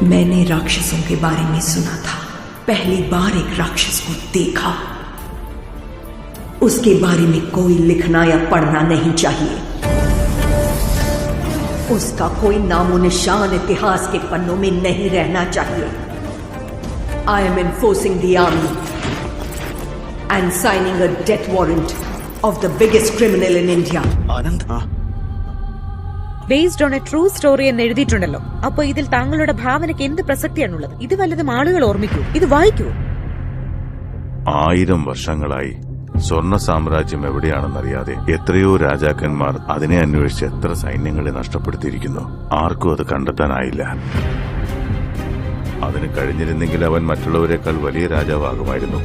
मैंने राक्षसों के बारे में सुना था। पहली बार एक राक्षस को देखा। उसके बारे में कोई लिखना या पढ़ना नहीं चाहिए। उसका कोई नामो निशान इतिहास के पन्नों में नहीं रहना चाहिए। I am enforcing the army and signing a death warrant of the biggest criminal in India. Anand, based on A true story എന്ന് എഴുതിയിട്ടുണ്ടല്ലോ. അപ്പൊ ഇതിൽ താങ്കളുടെ ഭാവനയ്ക്ക് എന്ത് പ്രസക്തിയാണുള്ളത്? ഇത് വല്ലതും ആളുകൾ ഓർമ്മിക്കൂ, ഇത് വായിക്കൂ. 1000 വർഷങ്ങളായി സ്വർണ്ണ സാമ്രാജ്യം എവിടെയാണെന്നറിയാതെ എത്രയോ രാജാക്കന്മാർ അതിനെ അന്വേഷിച്ച് എത്ര സൈന്യങ്ങളെ നഷ്ടപ്പെടുത്തിയിരിക്കുന്നു. ആർക്കും അത് കണ്ടെത്താനായില്ല. അതിന് കഴിഞ്ഞിരുന്നെങ്കിൽ അവൻ മറ്റുള്ളവരെക്കാൾ വലിയ രാജാവാകുമായിരുന്നു.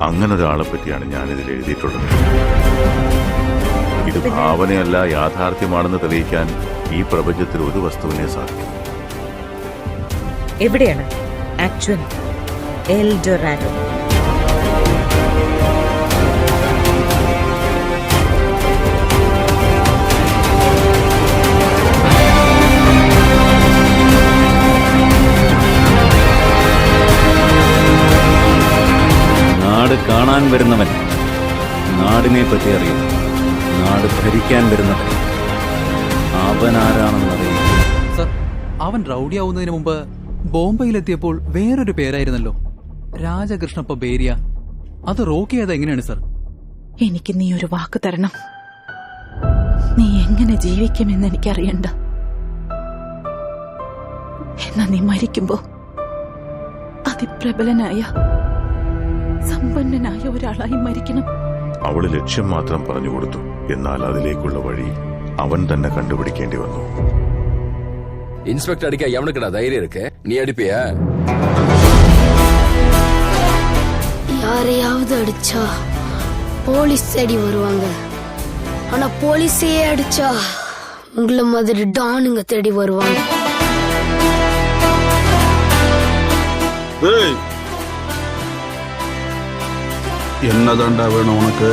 അങ്ങനൊരാളെ പറ്റിയാണ് ഞാനിതിൽ എഴുതിയിട്ടുള്ളത്. ഇത് ഭാവനയല്ല, യാഥാർത്ഥ്യമാണെന്ന് തെളിയിക്കാൻ ഈ പ്രപഞ്ചത്തിൽ ഒരു വസ്തുവിനെ സാധിക്കും. എവിടെയാണ് ആക്ച്വൽ എൽ ഡൊറാഡോ? നാട് കാണാൻ വരുന്നവൻ നാടിനെ പറ്റി അറിയും. നാട് ഭരിക്കാൻ വരുന്നവൻ അവനാരാണെന്നറിയും. സർ, അവൻ റൌഡിയാവുന്നതിന് മുമ്പ് ബോംബെയിലെത്തിയപ്പോൾ വേറൊരു പേരായിരുന്നല്ലോ, രാജകൃഷ്ണപ്പ ബേരിയ. അത് റോക്കി ചെയ്ത് എങ്ങനെയാണ് സർ? എനിക്ക് നീ ഒരു വാക്ക് തരണം. നീ എങ്ങനെ ജീവിക്കുമെന്ന് എനിക്കറിയണ്ട. എന്നാ നീ മരിക്കുമ്പോ അതിപ്രബലനായ സമ്പന്നനായ ഒരാളായി മരിക്കണം. അവള് ലക്ഷ്യം മാത്രം പറഞ്ഞുകൊടുത്തു. എന്നാൽ അതിലേക്കുള്ള വഴി അവൻ തന്നെ കണ്ടുപിടിക്കേണ്ടി വന്നു. இன்ஸ்பெக்டர் அடிக்க எவனுக்குடா தைரியம் இருக்கு? நீ அடிப்பியா? யாரையாவது அடிச்சா போலீஸ் தேடி வருவாங்க. ஆனா போலீஸே அடிச்சா உங்களை மாதிரி டானுங்க தேடி வருவாங்க. என்னதாண்டா வேணும் உனக்கு?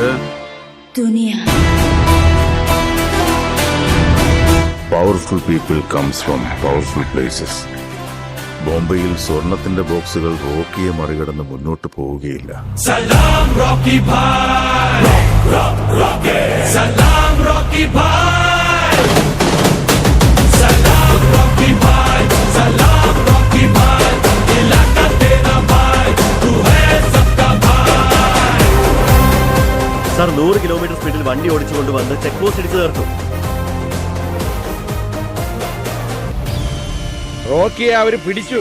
துனியா. Powerful people comes from powerful places. ബോംബെയിൽ സ്വർണത്തിന്റെ ബോക്സുകൾ റോക്കിയെ മറികടന്ന് മുന്നോട്ട് പോവുകയില്ല. സലാം റോക്കി ഭായ്, സലാം റോക്കി ഭായ്, സലാം റോക്കി ഭായ്, സലാം റോക്കി ഭായ്, ഇലാകാ തേരാ ഭായ്, തൂ ഹൈ സബ്കാ ഭായ്. സാർ 100 കിലോമീറ്റർ സ്പീഡിൽ വണ്ടി ഓടിച്ചുകൊണ്ട് വന്ന് ചെക്ക് പോസ്റ്റ് ഇടിച്ചു തീർത്തു. റോക്കിയെ അവര് പിടിച്ചു.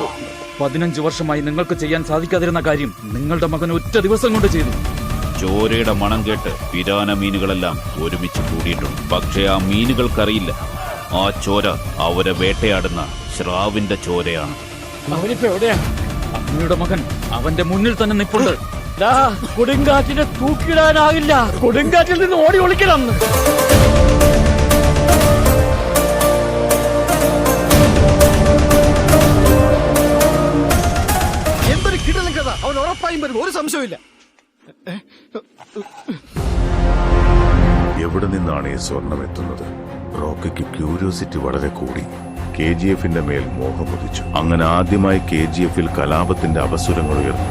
15 വർഷമായി നിങ്ങൾക്ക് ചെയ്യാൻ സാധിക്കാതിരുന്ന കാര്യം നിങ്ങളുടെ മകൻ ഒറ്റ ദിവസം കൊണ്ട് ചെയ്തു. ചോരയുടെ മണം കേട്ട് പിരാന മീനുകളെല്ലാം ഒരുമിച്ച് കൂടിയിട്ടുണ്ട്. പക്ഷേ ആ മീനുകൾക്കറിയില്ല, ആ ചോര അവരെ വേട്ടയാടുന്ന ശ്രാവിന്റെ ചോരയാണ്. അവനിപ്പോ എവിടെയാ? അമ്മയുടെ മകൻ അവന്റെ മുന്നിൽ തന്നെ നിൽപ്പുണ്ട്. കൊടുങ്കാറ്റിനെ തൂക്കിടാനാകില്ല, കൊടുങ്കാറ്റിൽ നിന്ന് ഓടി ഒളിക്കണം. എന്തൊരു കിടലൻ കഥ! അവൻ ഉറപ്പായും വരും, ഒരു സംശയമില്ല. എവിടെ നിന്നാണ് ഈ സ്വർണം എത്തുന്നത്? റോക്കിക്ക് ക്യൂരിയോസിറ്റി വളരെ കൂടി. KGF-ന്റെ മേൽ മോഹമുദിച്ചു. അങ്ങനെ ആദ്യമായി KGF-ൽ കലാപത്തിന്റെ അപസ്വരങ്ങൾ ഉയർന്നു.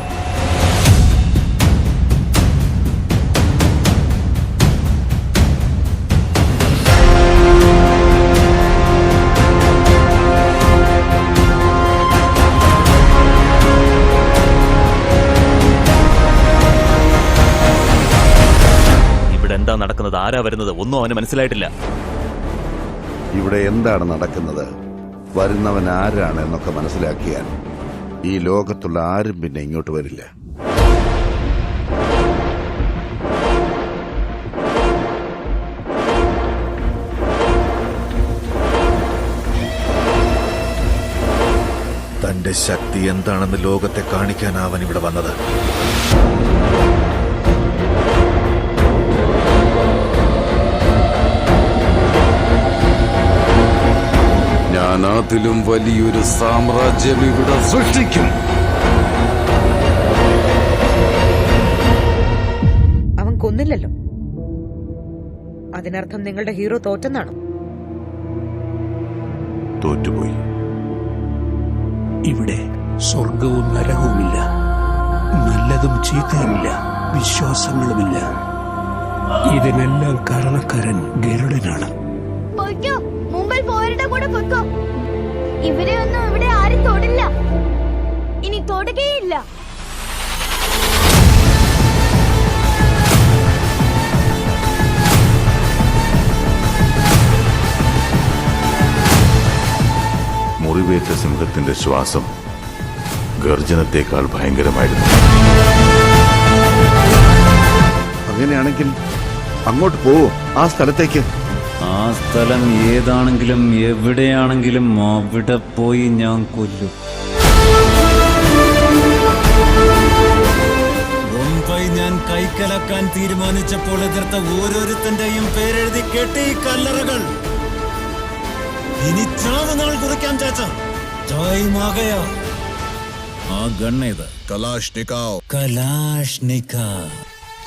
എന്താ നടക്കുന്നത്? ആരാ വരുന്നത്? ഒന്നും അവന് മനസ്സിലായിട്ടില്ല. ഇവിടെ എന്താണ് നടക്കുന്നത്, വരുന്നവൻ ആരാണ് എന്നൊക്കെ മനസ്സിലാക്കിയാൽ ഈ ലോകത്തുള്ള ആരും പിന്നെ ഇങ്ങോട്ട് വരില്ല. തന്റെ ശക്തി എന്താണെന്ന് ലോകത്തെ കാണിക്കാൻ അവൻ ഇവിടെ വന്നത്. ഞാൻ അതിലും വലിയൊരു സാമ്രാജ്യം ഇവിടെ സൃഷ്ടിക്കും. അവൻ കൊന്നില്ലല്ലോ. അതിനർത്ഥം നിങ്ങളുടെ ഹീറോ തോറ്റെന്നാണോ? തോറ്റുപോയി. ഇവിടെ സ്വർഗവും നരകവുമില്ല, നല്ലതും ചീത്തയുമില്ല, വിശ്വാസങ്ങളുമില്ല. ഇതിനെല്ലാം കാരണക്കാരൻ ഗരുഡനാണ്. മുമ്പിൽ പോരുടെ കൂടെ പൊയ്ക്കോ. ഇവരെ ഒന്നും ഇവിടെ ആരും തൊടില്ല, ഇനി തൊടുകയില്ല. മുറിവേറ്റ സിംഹത്തിന്റെ ശ്വാസം ഗർജനത്തേക്കാൾ ഭയങ്കരമായിരുന്നു. അങ്ങനെയാണെങ്കിൽ അങ്ങോട്ട് പോവോ, ആ സ്ഥലത്തേക്ക്? ആ സ്ഥലം ഏതാണെങ്കിലും എവിടെയാണെങ്കിലും അവിടെ പോയി ഞാൻ കൊല്ലും. മുംബൈ ഞാൻ കൈക്കലക്കാൻ തീരുമാനിച്ചപ്പോൾ എതിർത്ത ഓരോരുത്തന്റെയും പേരെഴുതി കെട്ടി കല്ലറകൾ. ഇനി ചാവ് നാൾ കുറിക്കാൻ ചാച്ച ജോയ്മാകയോ. ആ ഗണ്ണേത് കലാഷ്നിക്കാവ്.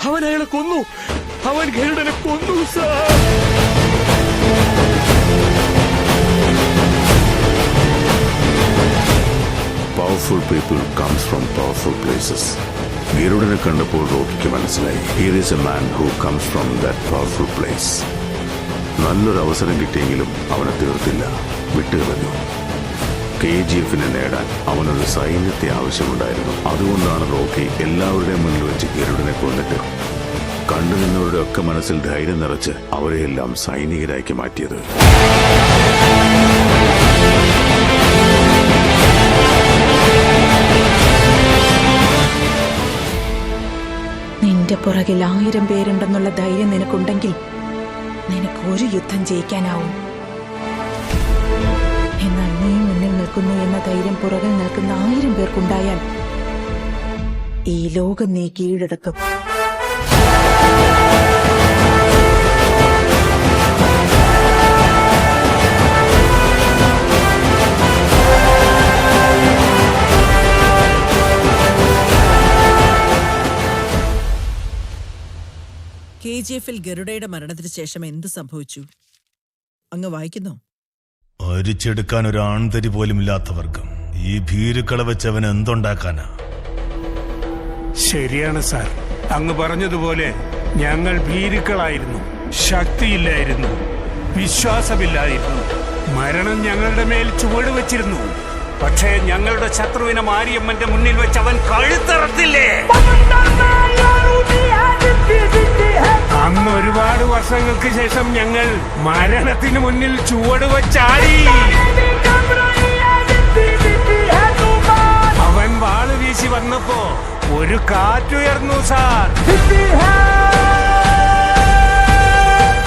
അവൻ അയാളെ കൊന്നു, അവൻ ഗരുഡനെ കൊന്നു sir. Powerful people comes from powerful places. ഗരുഡനെ കണ്ടപ്പോൾ റോക്കിക്ക് മനസ്സിലായി, here is a man who comes from that powerful place. നല്ലൊരു അവസരം കിട്ടിയെങ്കിലും അവനെ തീർത്തില്ല, വിട്ടുകളഞ്ഞു. KGF-നെ നേടാൻ അവനൊരു സൈന്യത്തെ ആവശ്യമുണ്ടായിരുന്നു. അതുകൊണ്ടാണ് റോക്കി എല്ലാവരുടെയും മുന്നിൽ വെച്ച് ഗരുഡനെ കൊന്നിട്ട് കണ്ടുനിന്നവരുടെ ഒക്കെ മനസ്സിൽ ധൈര്യം നിറച്ച് അവരെയെല്ലാം സൈനികരാക്കി മാറ്റിയത്. നിന്റെ പുറകിൽ 1000 പേരുണ്ടെന്നുള്ള ധൈര്യം നിനക്കുണ്ടെങ്കിൽ നിനക്ക് ഒരു യുദ്ധം ജയിക്കാനാവും. എന്നാൽ നീ മുന്നിൽ നിൽക്കുന്നു എന്ന ധൈര്യം പുറകിൽ നിൽക്കുന്ന 1000 പേർക്കുണ്ടായാൽ ഈ ലോകം നീ കീഴടക്കും. KGF-ൽ ഗരുഡയുടെ മരണത്തിന് ശേഷം എന്ത് സംഭവിച്ചു? അങ്ങ് വായിക്കുന്നോ? അരിച്ചെടുക്കാൻ ഒരു ആൺതരി പോലും ഇല്ലാത്ത വർഗം ഈ ഭീരുക്കളെ വെച്ചവൻ എന്തുണ്ടാക്കാനാ? ശരിയാണ് സാർ, അങ്ങ് പറഞ്ഞതുപോലെ ഞങ്ങൾ ഭീരുക്കളായിരുന്നു. ശക്തിയില്ലായിരുന്നു, വിശ്വാസമില്ലായിരുന്നു. മരണം ഞങ്ങളുടെ മേൽ ചുവട് വെച്ചിരുന്നു. പക്ഷേ ഞങ്ങളുടെ ശത്രുവിനെ മാരിയമ്മന്റെ മുന്നിൽ വെച്ച് അവൻ കഴുത്തറത്തില്ലേ? അന്ന് ഒരുപാട് വർഷങ്ങൾക്ക് ശേഷം ഞങ്ങൾ മരണത്തിന് മുന്നിൽ ചുവട് വെച്ചാടി. അവൻ വാള് വീശി വന്നപ്പോ ഒരു കാറ്റുയർന്നു സാർ.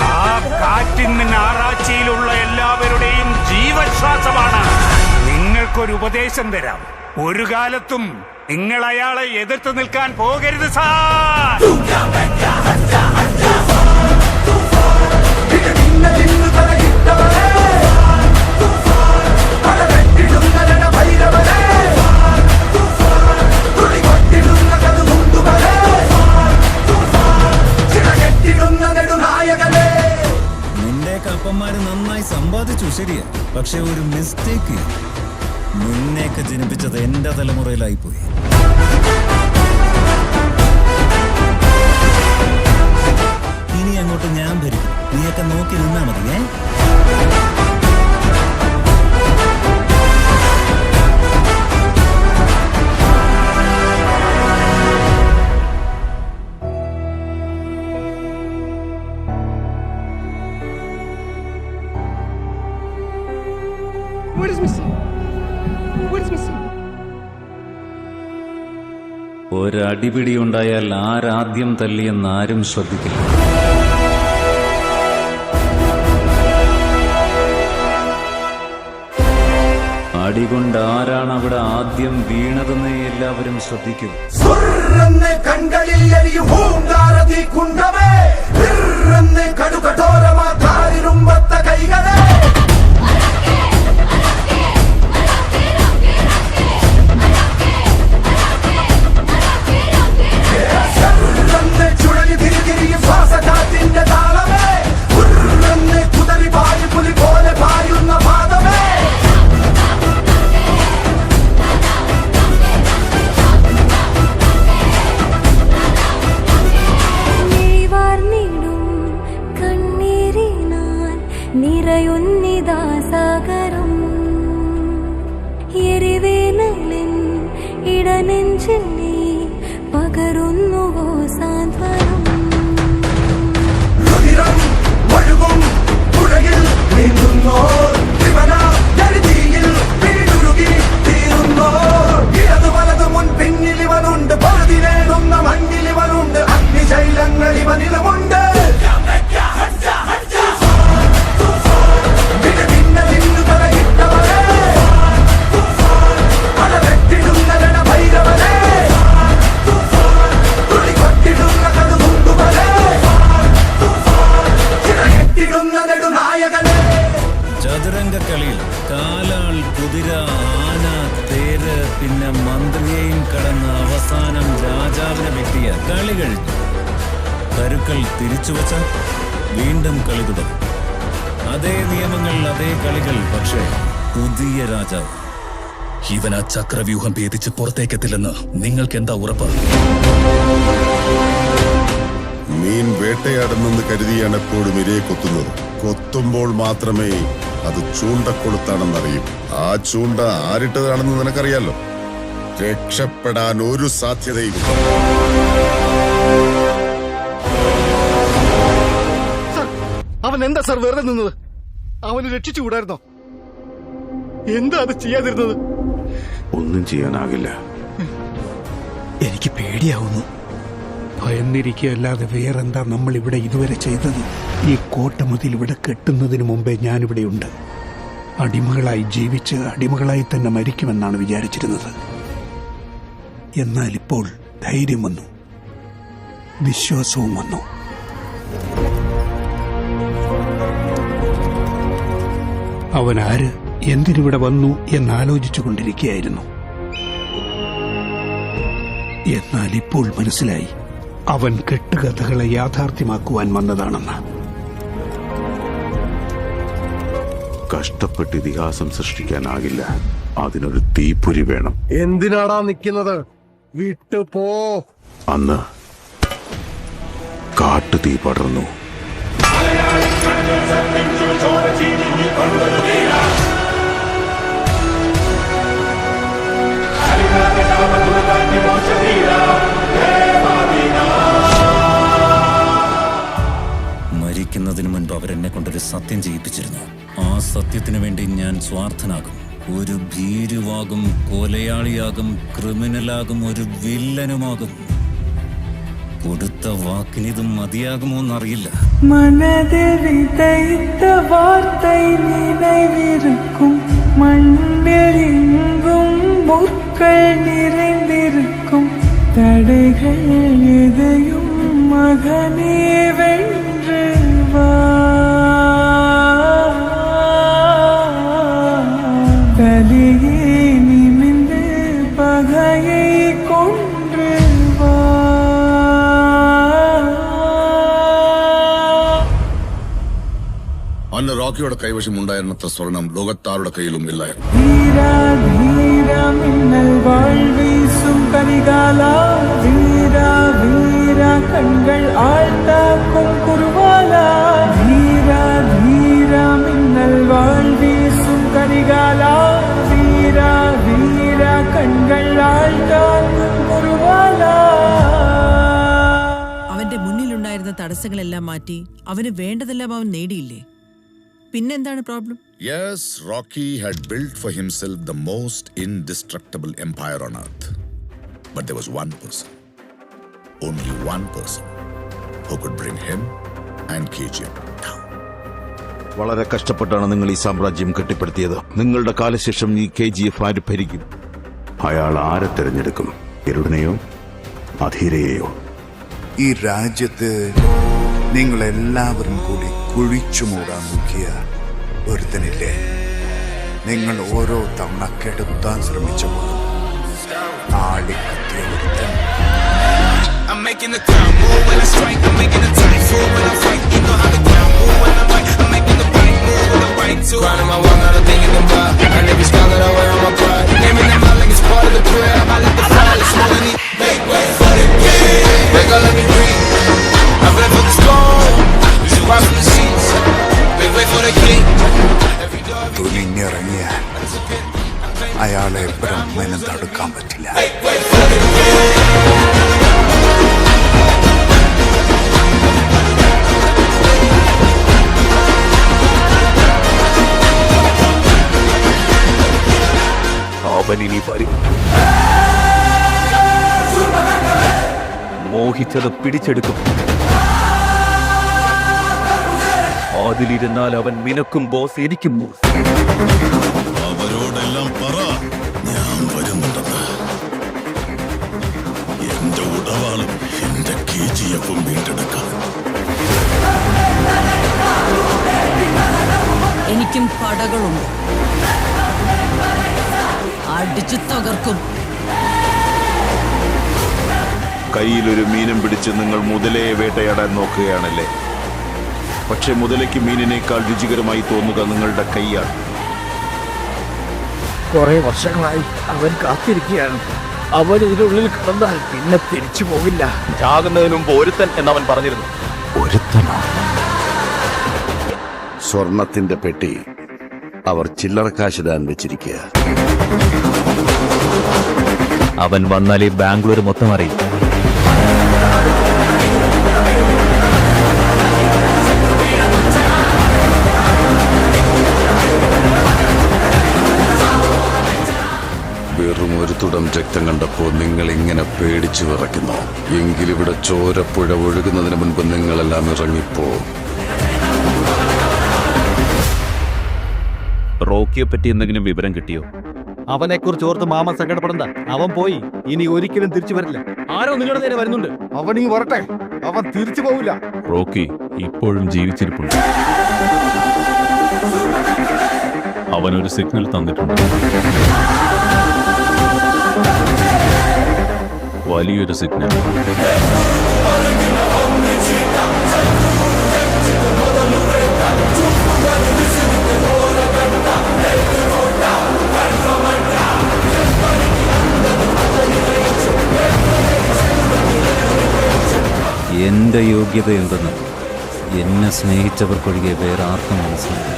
ആ കാറ്റിന് ഞായറാഴ്ചയിലുള്ള എല്ലാവരുടെയും ജീവശ്വാസമാണ്. നിങ്ങൾക്കൊരു ഉപദേശം തരാം, ഒരു കാലത്തും നിങ്ങൾ അയാളെ എതിർത്ത് നിൽക്കാൻ പോകരുത് സാർ. നിന്റെ കപ്പന്മാര് നന്നായി സമ്പാദിച്ചു, ശരിയാ. പക്ഷെ ഒരു മിസ്റ്റേക്ക്, നിന്നെയൊക്കെ ജനിപ്പിച്ചത് എന്റെ തലമുറയിലായിപ്പോയി. ഇനി അങ്ങോട്ട് ഞാൻ ഭരിക്കും, നീയൊക്കെ നോക്കി നിന്നാ മതി. ഒരടിപിടിയുണ്ടായാൽ ആരാദ്യം തല്ലിയെന്ന് ആരും ശ്രദ്ധിക്കില്ല. അടികൊണ്ട് ആരാണ് അവിടെ ആദ്യം വീണതെന്ന് എല്ലാവരും ശ്രദ്ധിക്കും. പൂക്കൾ തിരിച്ചു വച്ചാൽ വീണ്ടും കളി തുടരും. അതേ നിയമങ്ങൾ, അതേ കളികൾ, പക്ഷേ പുതിയ രാജാവ്. ഇവൻ ആ ചക്രവ്യൂഹം ഭേദിച്ച് പുറത്തേക്കെത്തില്ലെന്ന് നിങ്ങൾക്ക് എന്താ ഉറപ്പ്? മീൻ വേട്ടയാടുന്നെന്ന് കരുതിയാണ് എപ്പോഴും ഇരയെ കൊത്തുന്നത്. കൊത്തുമ്പോൾ മാത്രമേ അത് ചൂണ്ടക്കൊളുത്താണെന്നറിയും. ആ ചൂണ്ട ആരിട്ടതാണെന്ന് നിനക്കറിയാലോ. രക്ഷപ്പെടാൻ ഒരു സാധ്യതയും. അവൻ എന്താ സാർ വെറുതെ നിന്നത്? അവന് രക്ഷിച്ചുകൂടായിരുന്നോ? എന്താ അത് ചെയ്യാതിരുന്നത്? ഒന്നും ചെയ്യാനാകില്ല. എനിക്ക് പേടിയാവുന്നു. ഭയന്നിരിക്കുകയല്ലാതെ വേറെന്താ നമ്മൾ ഇവിടെ ഇതുവരെ ചെയ്തത്? ഈ കോട്ടമതിൽ ഇവിടെ കെട്ടുന്നതിന് മുമ്പേ ഞാനിവിടെയുണ്ട്. അടിമകളായി ജീവിച്ച് അടിമകളായി തന്നെ മരിക്കുമെന്നാണ് വിചാരിച്ചിരുന്നത്. എന്നാൽ ഇപ്പോൾ ധൈര്യം വന്നു, വിശ്വാസവും വന്നു. അവൻ ആര്, എന്തിനിവിടെ വന്നു എന്നാലോചിച്ചു കൊണ്ടിരിക്കുകയായിരുന്നു. എന്നാൽ ഇപ്പോൾ മനസ്സിലായി, അവൻ കെട്ടുകഥകളെ യാഥാർത്ഥ്യമാക്കുവാൻ വന്നതാണെന്ന്. കഷ്ടപ്പെട്ട് ഇതിഹാസം സൃഷ്ടിക്കാനാകില്ല. അതിനൊരു തീപ്പൊരി വേണം. എന്തിനാടാ നിൽക്കുന്നത്? വിട്ടു പോ. അന്ന് കാട്ടുതീ പടർന്നു. മരിക്കുന്നതിന് മുൻപ് അവരെന്നെ കൊണ്ടൊരു സത്യം ചെയ്യിപ്പിച്ചിരുന്നു. ആ സത്യത്തിനു വേണ്ടി ഞാൻ സ്വാർത്ഥനാകും. ഒരു ഭീരുവാകും, കൊലയാളിയാകും, ക്രിമിനലാകും, ഒരു വില്ലനുമാകും. കൊടുത്ത വാക്കിനിതും മതിയാകുമോ എന്നറിയില്ല. மனதில் விதைத்த வார்த்தை நினைவிருக்கும், மண்ணில் எங்கும் முற்கள் நிறைந்திருக்கும். தடைகள் எதையும் மகனே வென்று வா. கலியே நிமிந்து பகையை கொன்று வா. അന്ന് റോക്കിയുടെ കൈവശം ഉണ്ടായിരുന്നത്ര സ്വർണം ലോകത്താരുടെ കയ്യിലും ഇല്ലായിരുന്നു. வீரா வீரா மின்னல் வாழ் வீசும் கரிகாலா, வீரா வீரா கண்கள் ஆழ்த்தாக்கும் குருவாலா. வீரா வீரா மின்னல் வாழ் வீசும் கரிகாலா, வீரா வீரா கண்கள் ആഴ്ത്താക്കും കുരുവാലാ. അവന്റെ മുന്നിലുണ്ടായിരുന്ന തടസ്സങ്ങളെല്ലാം മാറ്റി അവന് വേണ്ടതെല്ലാം അവൻ നേടിയില്ലേ? പിന്നെന്താണ് problem? Yes, Rocky had built for himself the most indestructible empire on earth. But there was one person, only one person, who could bring him and KGF down. വളരെ കഷ്ടപ്പെട്ടാണ് നിങ്ങൾ ഈ സാമ്രാജ്യം കെട്ടിപ്പടുത്തിയത്. നിങ്ങളുടെ കാലശേഷം ഈ KGF ആര് ഭരിക്കും? അയാൾ ആരെ തിരഞ്ഞെടുക്കും? ഗരുഡനെയോ അധീരയെയോ? ഈ രാജ്യത്ത് നിങ്ങളെല്ലാവരും കൂടി കുഴിച്ചു മൂടാൻ നോക്കിയ ഒരുത്തനില്ലേ? നിങ്ങൾ ഓരോ തവണ കെടുത്താൻ ശ്രമിച്ചപ്പോഴും ആടിക്കത്തിയ ഒരുത്തൻ. I'm making the ground move when I strike. I'm making the time move when I fight. You know how the ground move when I fight. I'm making the right move with the right tool. Grinding my wall, not a thing in the bar. And every scar that I wear on my pride. Naming them out like it's part of the prayer. I let the fall, it's more than make way for the king. They gon' let me breathe. I'm ready for the storm. You should rise from the seats. Make way for the king. തുനിഞ്ഞിറങ്ങിയ അയാളെ ബ്രഹ്മനും തടുക്കാൻ പറ്റില്ല. അവനിനി വരും. മോഹിച്ചത് പിടിച്ചെടുക്കും. അതിലിരുന്നാൽ അവൻ നിനക്കും boss, എനിക്കും boss. അവരോടെല്ലാം പറ, ഞാൻ വരുന്നുണ്ടെന്ന്. എന്റെ ഉടവാളും എന്റെ KGF-ഉം വീണ്ടെടുക്കാൻ. എനിക്കും പടകളുണ്ട്, അടിച്ചു തകർക്കും. കയ്യിലൊരു മീനും പിടിച്ച് നിങ്ങൾ മുതലയെ വേട്ടയാടാൻ നോക്കുകയാണല്ലേ? പക്ഷെ മുതലയ്ക്ക് മീനിനേക്കാൾ രുചികരമായി തോന്നുക നിങ്ങളുടെ കൈയാണ്. കുറെ വർഷങ്ങളായി അവൻ കാത്തിരിക്കുകയാണ്. അവൻ ഇതിനുള്ളിൽ കിടന്നാൽ പിന്നെ തിരിച്ചു പോകില്ല. ചാകുന്നതിന് മുമ്പ് ഒരുത്തൻ എന്നവൻ പറഞ്ഞിരുന്നു. ഒരുത്തനോ? സ്വർണത്തിന്റെ പെട്ടി അവർ ചില്ലറക്കാശിടാൻ വെച്ചിരിക്കുക. അവൻ വന്നാൽ ഈ ബാംഗ്ലൂർ മൊത്തം അറിയും. വെറും ഒരു തുടം രക്തം കണ്ടപ്പോൾ നിങ്ങൾ ഇങ്ങനെ പേടിച്ചു വിറയ്ക്കുന്നു. എങ്കിലിവിടെ ചോരപ്പുഴ ഒഴുകുന്നതിന് മുൻപ് നിങ്ങളെല്ലാം ഇറങ്ങിപ്പോ. റോക്കിയെ പറ്റി എന്തെങ്കിലും വിവരം കിട്ടിയോ? അവനെ കുറിച്ച് ഓർത്ത് മാമ സങ്കടപ്പെടണ്ട. അവൻ പോയി, ഇനി ഒരിക്കലും തിരിച്ചു വരില്ല. ആരോ നിങ്ങളുടെ നേരെ വരുന്നുണ്ട്. അവൻ ഈ വരട്ടെ, അവൻ തിരിച്ചു പോവില്ല. റോക്കി ഇപ്പോഴും ജീവിച്ചിരിപ്പുണ്ട്. അവനൊരു സിഗ്നൽ തന്നിട്ടുണ്ട്. വലിയൊരു സിഗ്നൽ. എന്റെ യോഗ്യത എന്തെന്ന് എന്നെ സ്നേഹിച്ചവർക്കൊഴികെ വേറെ ആർക്കും മനസ്സിലായി.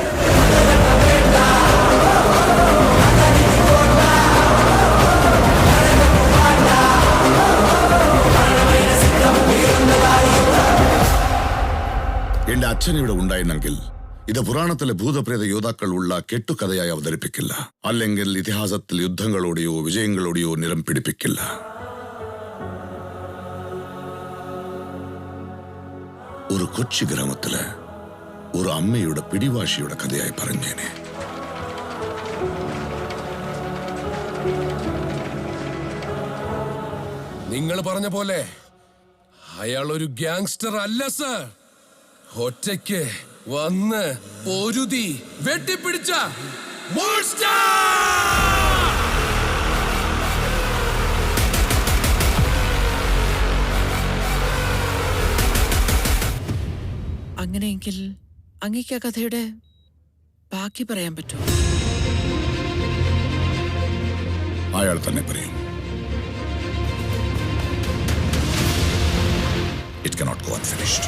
എന്റെ അച്ഛൻ ഇവിടെ ഉണ്ടായിരുന്നെങ്കിൽ ഇത് പുരാണത്തിലെ ഭൂതപ്രേത യോദ്ധാക്കൾ ഉള്ള കെട്ടുകഥയായി അവതരിപ്പിക്കില്ല. അല്ലെങ്കിൽ ഇതിഹാസത്തിൽ യുദ്ധങ്ങളോടെയോ വിജയങ്ങളോടെയോ നിലം പിടിപ്പിക്കില്ല. ഒരു കൊച്ചു ഗ്രാമത്തില് ഒരു അമ്മയുടെ പിടിവാശിയുടെ കഥയായി പറഞ്ഞേനെ. നിങ്ങൾ പറഞ്ഞ പോലെ അയാൾ ഒരു ഗ്യാങ്സ്റ്റർ അല്ല സർ. ഒറ്റയ്ക്ക് വന്ന് പൊരുതി വെട്ടിപ്പിടിച്ച മോൺസ്റ്റർ. അങ്ങനെയെങ്കിൽ അങ്ങേക്ക് ആ കഥയുടെ ബാക്കി പറയാൻ പറ്റുമോ? അയാൾ തന്നെ പറയും. It cannot go unfinished.